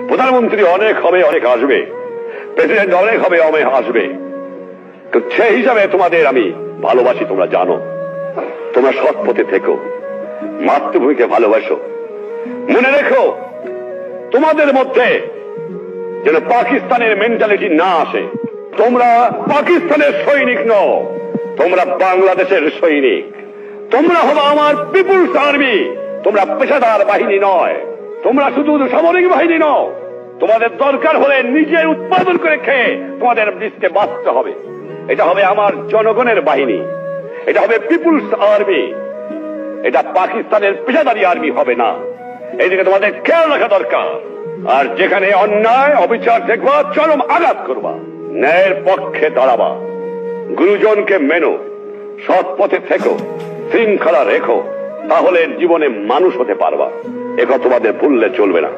প্রধানমন্ত্রী অনেক হবে, অনেক আসবে, প্রেসিডেন্ট অনেক হবে, অনেক আসবে, সেই হিসাবে তোমাদের আমি ভালোবাসি, তোমরা জানো। তোমরা সৎ পথে থেকো, মাতৃভূমিকে ভালোবাসো। মনে রেখো, তোমাদের মধ্যে যেন পাকিস্তানের মেন্টালিটি না আসে। তোমরা পাকিস্তানের সৈনিক নও, তোমরা বাংলাদেশের সৈনিক। তোমরা হলো আমার পিপুলস আর্মি। তোমরা পেশাদার বাহিনী নয়, তোমরা শুধু সামরিক বাহিনী নও। তোমাদের দরকার হলে নিজের উৎপাদন করে খেয়ে তোমাদের দেশকে বাঁচতে হবে। এটা হবে আমার জনগণের বাহিনী, এটা হবে পিপুলস আর্মি, এটা পাকিস্তানের পেশাদারি আর্মি হবে না। এইদিকে তোমাদের খেয়াল রাখা দরকার। আর যেখানে অন্যায় অবিচার দেখবা, চরম আঘাত করবা, ন্যায়ের পক্ষে দাঁড়াবা, গুরুজনকে মেনো, সৎ পথে থেকো, শৃঙ্খলা রেখো, তাহলে জীবনে মানুষ হতে পারবা। একথা তোমাদের ভুললে চলবে না।